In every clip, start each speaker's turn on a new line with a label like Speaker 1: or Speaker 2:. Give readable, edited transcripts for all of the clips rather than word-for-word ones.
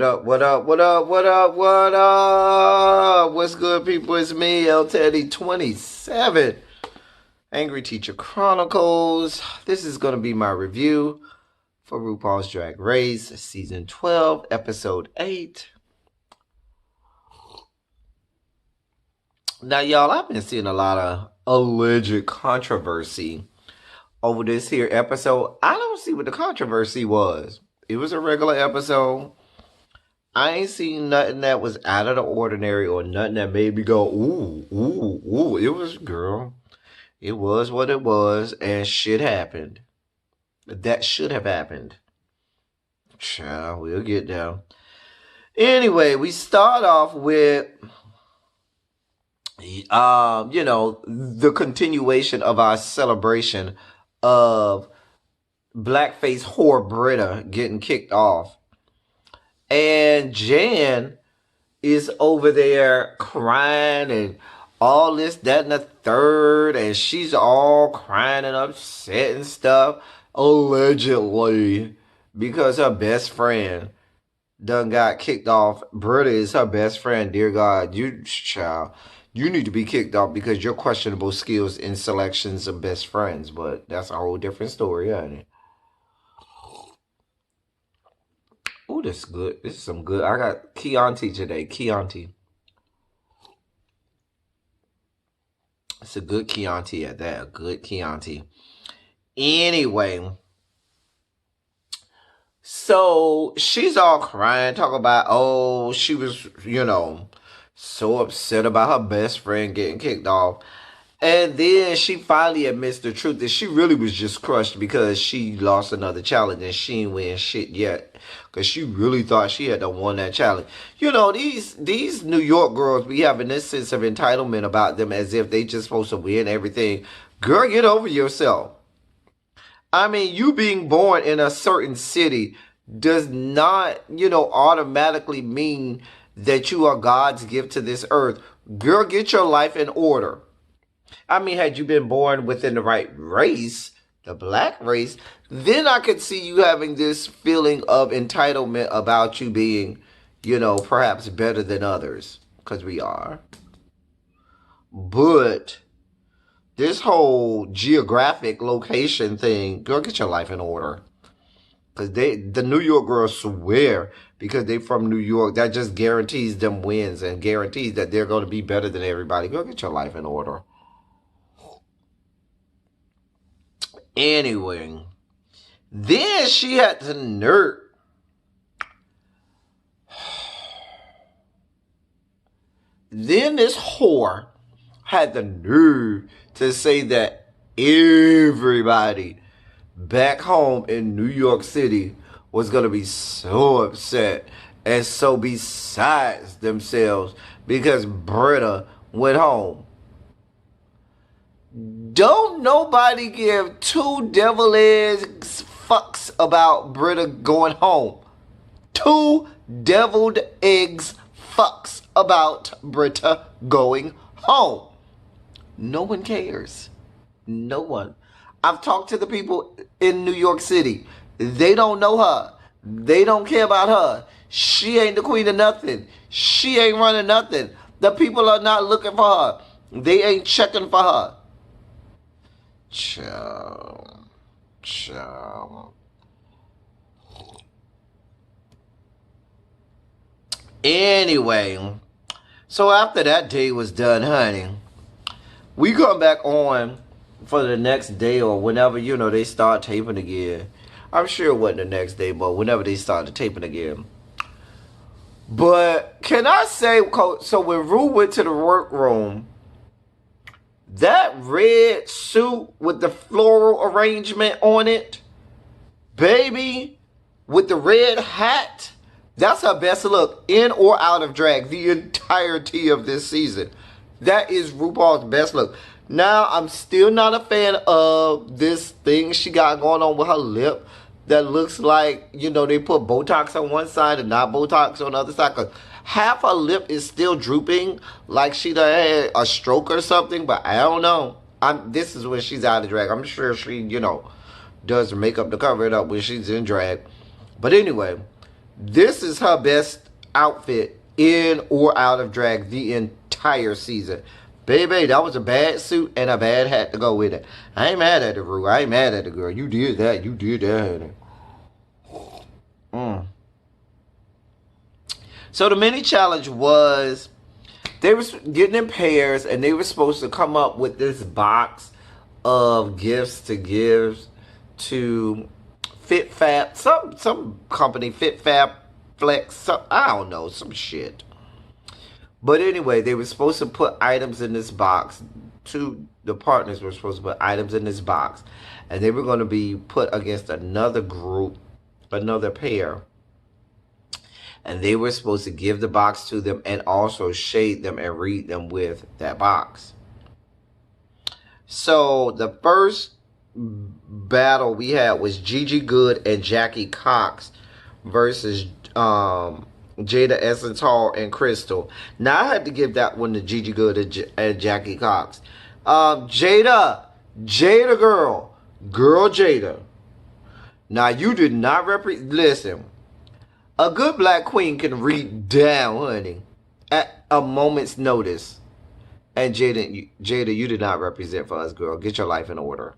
Speaker 1: What up, what up, what up, what up, what up? What's good, people? It's me, El Teddy 27, Angry Teacher Chronicles. This is going to be my review for Rupaul's Drag Race, Season 12, Episode 8. Now, y'all, I've been seeing a lot of alleged controversy over this here episode. I don't see what the controversy was. It was a regular episode. I ain't seen nothing that was out of the ordinary or nothing that made me go, ooh, ooh, ooh. It was, girl, it was what it was, and shit happened. That should have happened. Child, we'll get down. Anyway, we start off with, the continuation of our celebration of blackface whore Britta getting kicked off. And Jan is over there crying and all this, that, and the third. And she's all crying and upset and stuff. Allegedly. Because her best friend done got kicked off. Britta is her best friend. Dear God, you need to be kicked off because your questionable skills in selections of best friends. But that's a whole different story, ain't it? Oh, this is good. This is some good. I got Chianti today. Chianti. It's a good Chianti at that. A good Chianti. Anyway. So, she's all crying, talking about, oh, she was, so upset about her best friend getting kicked off. And then she finally admits the truth that she really was just crushed because she lost another challenge and she ain't win shit yet. Because she really thought she had to won that challenge. These New York girls be having this sense of entitlement about them as if they just supposed to win everything. Girl, get over yourself. I mean, you being born in a certain city does not, automatically mean that you are God's gift to this earth. Girl, get your life in order. I mean, had you been born within the right race, the black race, then I could see you having this feeling of entitlement about you being, perhaps better than others. Because we are. But this whole geographic location thing, girl, get your life in order. Because the New York girls swear because they from New York, that just guarantees them wins and guarantees that they're going to be better than everybody. Girl, get your life in order. Anyway, then she had the nerve. Then this whore had the nerve to say that everybody back home in New York City was going to be so upset and so besides themselves because Britta went home. Don't nobody give two devil eggs fucks about Britta going home. Two deviled eggs fucks about Britta going home. No one cares. No one. I've talked to the people in New York City. They don't know her. They don't care about her. She ain't the queen of nothing. She ain't running nothing. The people are not looking for her. They ain't checking for her. Ciao. Anyway, so after that day was done, honey, we come back on for the next day or whenever, they start taping again. I'm sure it wasn't the next day, but whenever they started taping again. But can I say, so when Rue went to the workroom, that red suit with the floral arrangement on it, baby, with the red hat, that's her best look in or out of drag the entirety of this season. That is RuPaul's best look. Now, I'm still not a fan of this thing she got going on with her lip that looks like, they put Botox on one side and not Botox on the other side. Cause half her lip is still drooping like she done had a stroke or something, but I don't know. This is when she's out of drag. I'm sure she, does makeup to cover it up when she's in drag. But anyway, This is her best outfit in or out of drag the entire season. Baby, that was a bad suit and a bad hat to go with it. I ain't mad at the Rue. I ain't mad at the girl. You did that. You did that. Mm. So the mini challenge was they was getting in pairs and they were supposed to come up with this box of gifts to give to Fit Fab, some company, Fit Fab Flex, I don't know, some shit. But anyway, they were supposed to put items in this box. The partners were supposed to put items in this box, and they were going to be put against another group, another pair. And they were supposed to give the box to them and also shade them and read them with that box. So the first battle we had was Gigi Good and Jackie Cox versus Jada Essence Hall and Crystal. Now I had to give that one to Gigi Good and Jackie Cox. Jada girl Jada. Now you did not listen. A good black queen can read down, honey, at a moment's notice. And Jada, you did not represent for us, girl. Get your life in order.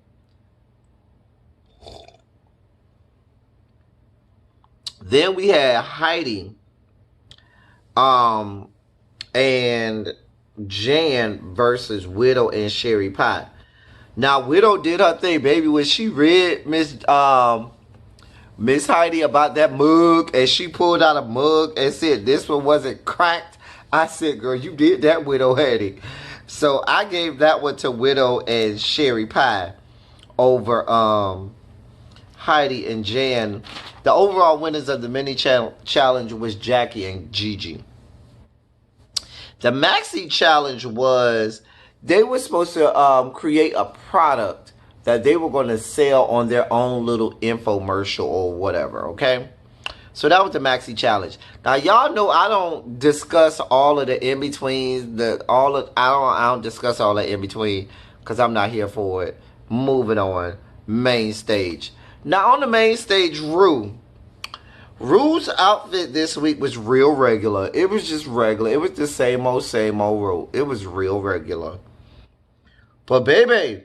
Speaker 1: Then we had Heidi and Jan versus Widow and Sherry Pie. Now Widow did her thing, baby, when she read Miss Heidi about that mug, and she pulled out a mug and said this one wasn't cracked. I said, girl, you did that, Widow Heidi. So I gave that one to Widow and Sherry Pie over Heidi and Jan. The overall winners of the mini challenge was Jackie and Gigi. The maxi challenge was they were supposed to create a product that they were going to sell on their own little infomercial or whatever, okay? So that was the maxi challenge. Now y'all know I don't discuss all of the in-betweens, I don't discuss all the in-between because I'm not here for it. Moving on, main stage. Now on the main stage, Rue's outfit this week was real regular. It was just regular. It was the same old Rue. It was real regular. But baby,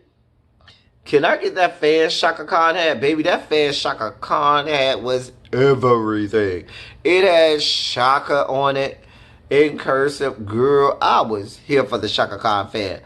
Speaker 1: can I get that fan Shaka Khan hat? Baby, that fan Shaka Khan hat was everything. It had Shaka on it in cursive. Girl, I was here for the Shaka Khan fan.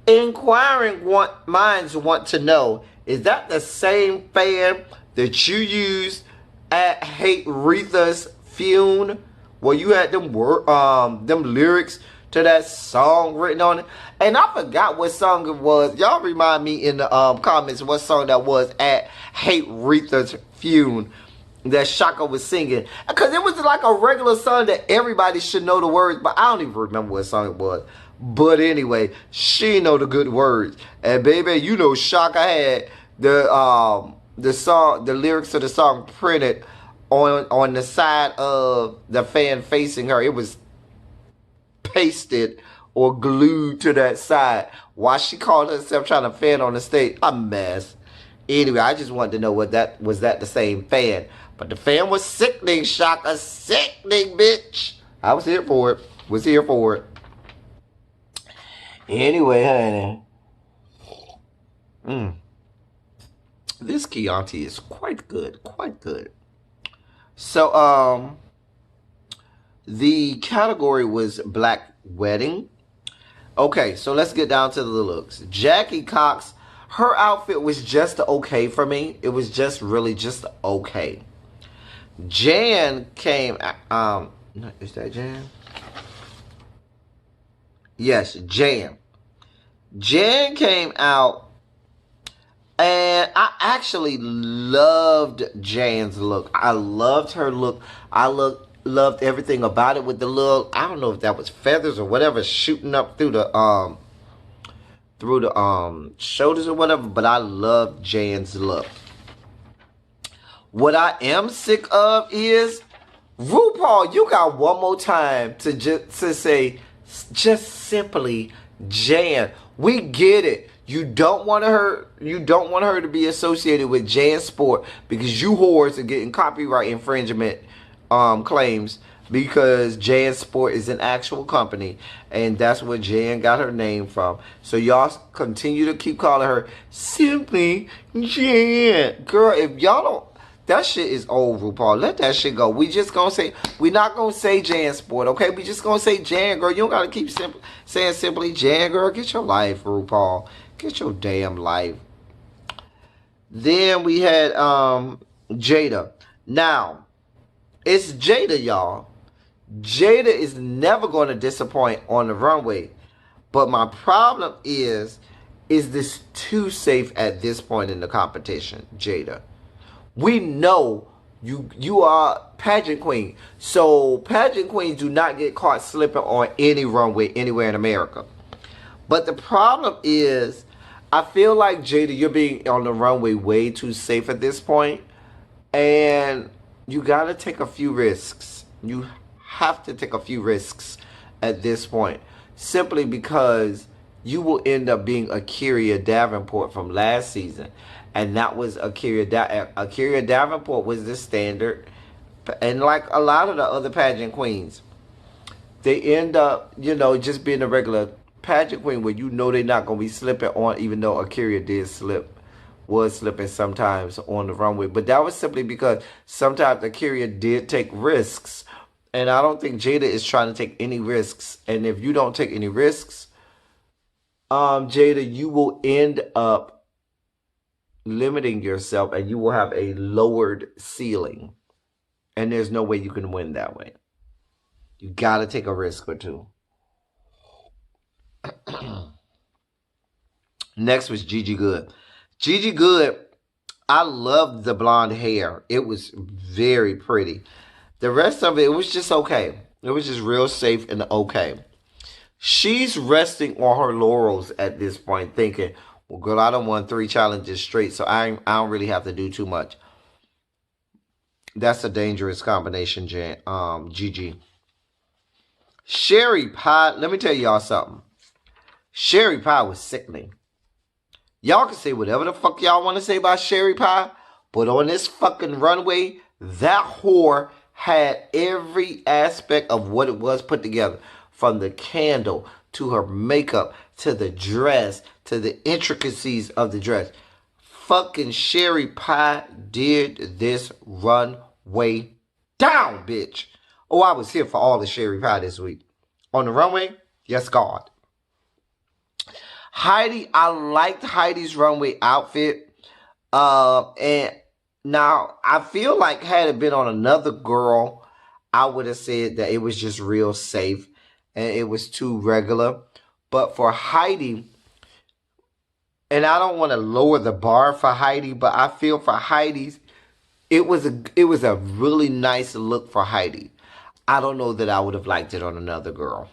Speaker 1: Inquiring minds want to know, is that the same fan that you used at Hate Retha's Fune, where you had them lyrics to that song written on it? And I forgot what song it was. Y'all remind me in the comments what song that was at Hate Retha's Fune that Shaka was singing. Because it was like a regular song that everybody should know the words, but I don't even remember what song it was. But anyway, she know the good words. And baby, you know Shaka had the lyrics to the song printed on the side of the fan facing her. It was pasted or glued to that side while she called herself trying to fan on the stage. A mess. Anyway, I just wanted to know was that the same fan. But the fan was sickening, Shaka. Sickening, bitch. I was here for it. Anyway, honey. This Chianti is quite good. So, the category was Black Wedding. Okay, so let's get down to the looks. Jackie Cox, her outfit was just okay for me. It was just really just okay. Jan came, is that Jan? Yes, Jan. Jan came out, and I actually loved Jan's look. I loved her look. Loved everything about it with the little, I don't know if that was feathers or whatever shooting up through the shoulders or whatever, but I loved Jan's look. What I am sick of is Rupaul, you got one more time to say just simply Jan. We get it. You don't want her to be associated with Jan Sport because you whores are getting copyright infringement claims because Jan Sport is an actual company, and that's where Jan got her name from. So y'all continue to keep calling her simply Jan. Girl, if y'all don't, that shit is old, RuPaul. Let that shit go. We just gonna say, we not gonna say Jan Sport, okay? We just gonna say Jan, girl. You don't gotta keep saying simply Jan, girl. Get your life, RuPaul. Get your damn life. Then we had Jada. Now, it's Jada, y'all. Jada is never going to disappoint on the runway. But my problem is this too safe at this point in the competition, Jada? We know you are pageant queen. So pageant queens do not get caught slipping on any runway anywhere in America. But the problem is, I feel like, Jada, you're being on the runway way too safe at this point. And you got to take a few risks. You have to take a few risks at this point. Simply because you will end up being Akira Davenport from last season. And that was Akira Davenport was the standard. And like a lot of the other pageant queens, they end up, just being a regular pageant queen where they're not going to be slipping on, even though Akira was slipping sometimes on the runway. But that was simply because sometimes Akira did take risks. And I don't think Jada is trying to take any risks. And if you don't take any risks, Jada, you will end up limiting yourself and you will have a lowered ceiling. And there's no way you can win that way. You got to take a risk or two. Next was Gigi Good. Gigi Good, I loved the blonde hair. It was very pretty. The rest of it was just okay. It was just real safe and okay. She's resting on her laurels at this point, thinking, well, girl, I done won 3 challenges straight, so I don't really have to do too much. That's a dangerous combination, Gigi. Sherry Pie, let me tell y'all something. Sherry Pie was sickening. Y'all can say whatever the fuck y'all want to say about Sherry Pie, but on this fucking runway, that whore had every aspect of what it was put together. From the candle, to her makeup, to the dress, to the intricacies of the dress. Fucking Sherry Pie did this runway down, bitch. Oh, I was here for all the Sherry Pie this week. On the runway, yes, God. Heidi, I liked Heidi's runway outfit. And now, I feel like had it been on another girl, I would have said that it was just real safe. And it was too regular. But for Heidi, and I don't want to lower the bar for Heidi, but I feel for Heidi's, it was a really nice look for Heidi. I don't know that I would have liked it on another girl.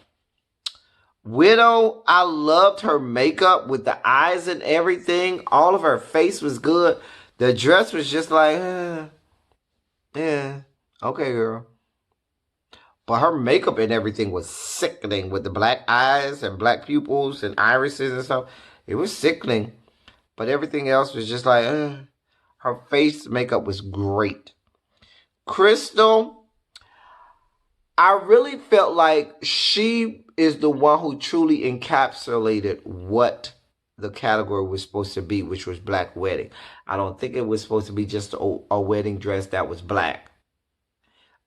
Speaker 1: Widow, I loved her makeup with the eyes and everything. All of her face was good. The dress was just like, yeah, okay, girl. But her makeup and everything was sickening with the black eyes and black pupils and irises and stuff. It was sickening. But everything else was just like, her face makeup was great. Crystal, I really felt like she is the one who truly encapsulated what the category was supposed to be, which was black wedding. I don't think it was supposed to be just a wedding dress that was black.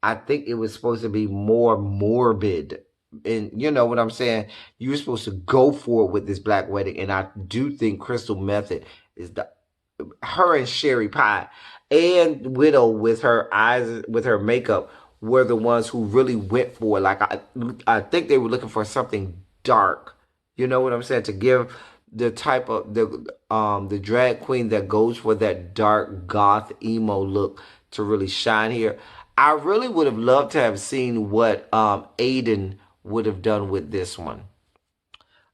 Speaker 1: I think it was supposed to be more morbid. And you know what I'm saying? You were supposed to go for it with this black wedding. And I do think Crystal Method is her and Sherry Pie and Widow with her eyes, with her makeup, were the ones who really went for it. Like, I think they were looking for something dark. You know what I'm saying? To give the type of, the drag queen that goes for that dark goth emo look to really shine here. I really would have loved to have seen what Aiden would have done with this one.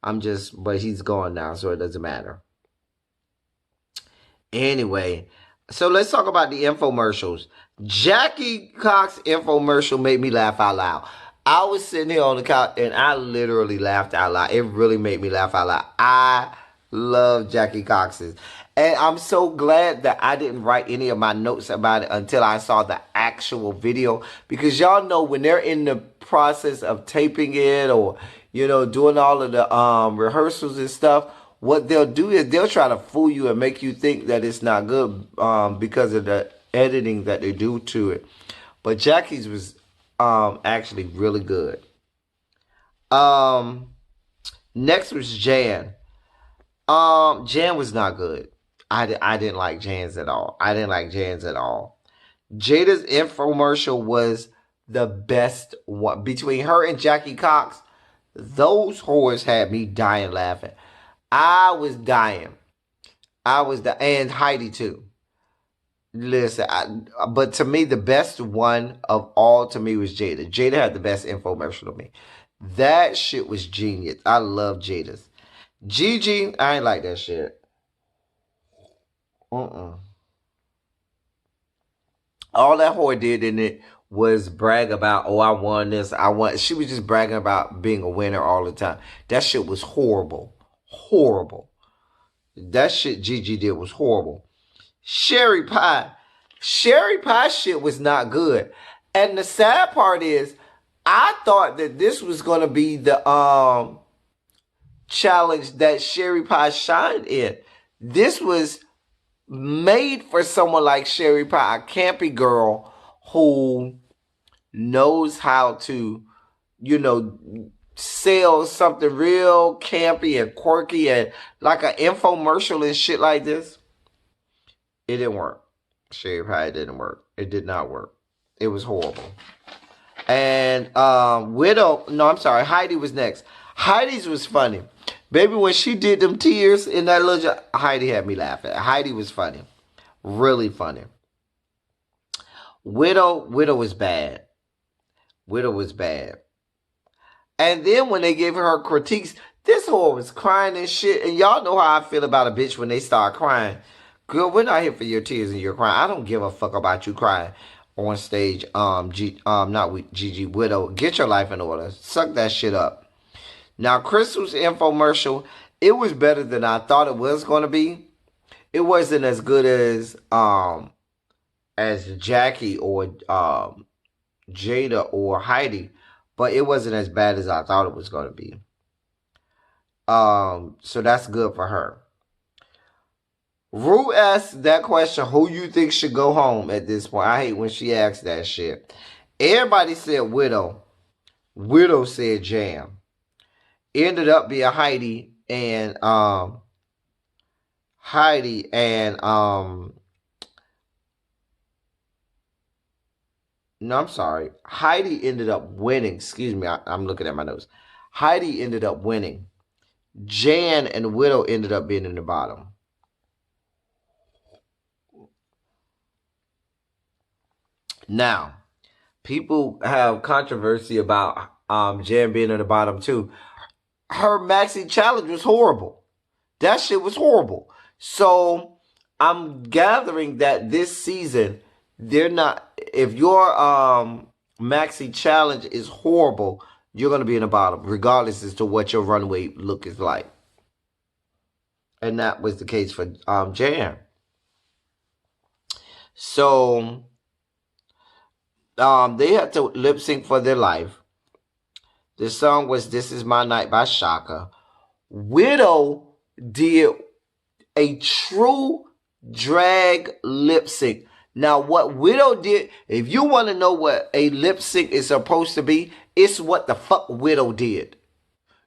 Speaker 1: But he's gone now, so it doesn't matter. Anyway, so let's talk about the infomercials. Jackie Cox infomercial made me laugh out loud. I was sitting here on the couch and I literally laughed out loud. It really made me laugh out loud. I Love Jackie Cox's. And I'm so glad that I didn't write any of my notes about it until I saw the actual video. Because y'all know when they're in the process of taping it or, doing all of the rehearsals and stuff, what they'll do is they'll try to fool you and make you think that it's not good because of the editing that they do to it. But Jackie's was actually really good. Next was Jan. Jan was not good. I didn't like Jan's at all. I didn't like Jan's at all. Jada's infomercial was the best one. Between her and Jackie Cox, those whores had me dying laughing. I was dying. And Heidi too. Listen, but to me, the best one of all to me was Jada. Jada had the best infomercial to me. That shit was genius. I love Jada's. Gigi, I ain't like that shit. All that whore did in it was brag about, oh, I won this. She was just bragging about being a winner all the time. That shit was horrible. Horrible. That shit Gigi did was horrible. Sherry Pie shit was not good. And the sad part is, I thought that this was going to be the challenge that Sherry Pie shined in. This was made for someone like Sherry Pie, a campy girl who knows how to, sell something real campy and quirky and like an infomercial and shit like this. It didn't work. Sherry Pie didn't work. It did not work. It was horrible. And Heidi was next. Heidi's was funny. Baby, when she did them tears in that little Heidi had me laughing. Heidi was funny. Really funny. Widow was bad. Widow was bad. And then when they gave her critiques, this whore was crying and shit. And y'all know how I feel about a bitch when they start crying. Girl, we're not here for your tears and your crying. I don't give a fuck about you crying on stage. Not with Gigi. Widow, get your life in order. Suck that shit up. Now, Crystal's infomercial, it was better than I thought it was going to be. It wasn't as good as Jackie or Jada or Heidi, but it wasn't as bad as I thought it was going to be. So that's good for her. Rue asked that question, who you think should go home at this point? I hate when she asks that shit. Everybody said Widow. Widow said Jam. Ended up being Heidi and no, I'm sorry. Heidi ended up winning. Excuse me, I'm looking at my notes. Heidi ended up winning. Jan and Widow ended up being in the bottom. Now, people have controversy about Jan being in the bottom too. Her maxi challenge was horrible. That shit was horrible. So I'm gathering that this season, they're not, if your maxi challenge is horrible, you're going to be in the bottom, regardless as to what your runway look is like. And that was the case for Jan. So they had to lip sync for their life. The song was This Is My Night by Shaka. Widow did a true drag lip sync. Now, what Widow did, if you want to know what a lip sync is supposed to be, it's what the fuck Widow did.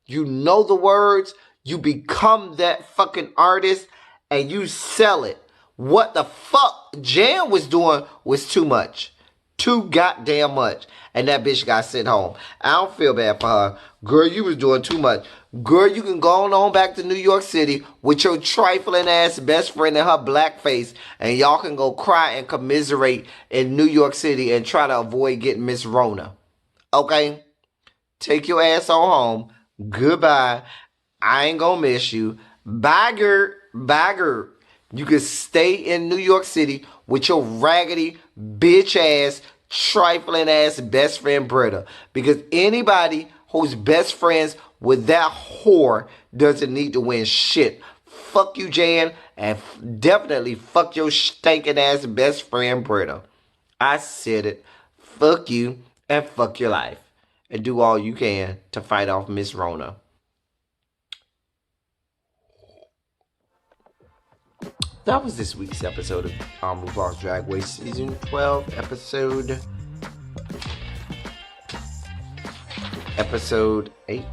Speaker 1: You know the words, you become that fucking artist, and you sell it. What the fuck Jan was doing was too much. Too goddamn much. And that bitch got sent home. I don't feel bad for her. Girl, you was doing too much. Girl, you can go on back to New York City with your trifling ass best friend and her blackface, and y'all can go cry and commiserate in New York City and try to avoid getting Miss Rona. Okay? Take your ass on home. Goodbye. I ain't gonna miss you. Bye, girl. Bye, girl. You can stay in New York City with your raggedy, bitch ass, trifling ass best friend Britta. Because anybody who's best friends with that whore doesn't need to win shit. fuck you, Jan, and definitely fuck your stinking ass best friend, Britta. I said it. Fuck you and fuck your life. And do all you can to fight off Miss Rona. That was this week's episode of Rupaul's Drag Race Season 12, episode 8.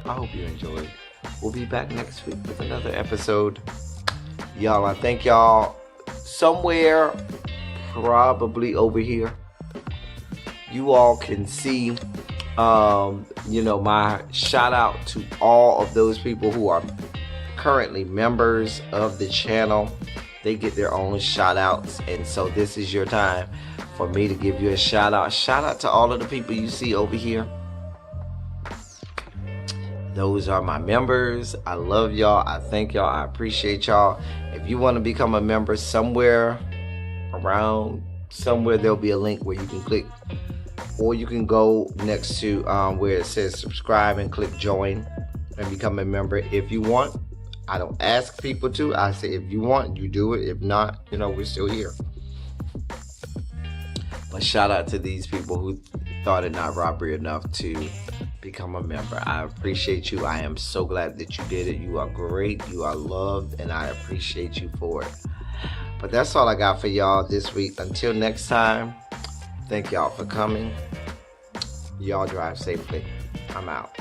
Speaker 1: I hope you enjoyed. We'll be back next week with another episode. Y'all, I thank y'all somewhere, probably over here. You all can see, my shout out to all of those people who are currently members of the channel. They get their own shout outs, and so this is your time for me to give you a shout out. Shout out to all of the people you see over here. Those are my members. I love y'all. I thank y'all. I appreciate y'all. If you want to become a member somewhere there'll be a link where you can click, or you can go next to where it says subscribe and click join and become a member if you want. I don't ask people to. I say if you want, you do it. If not, we're still here. But shout out to these people who thought it not robbery enough to become a member. I appreciate you. I am so glad that you did it. You are great. You are loved, and I appreciate you for it. But that's all I got for y'all this week. Until next time, thank y'all for coming. Y'all drive safely. I'm out.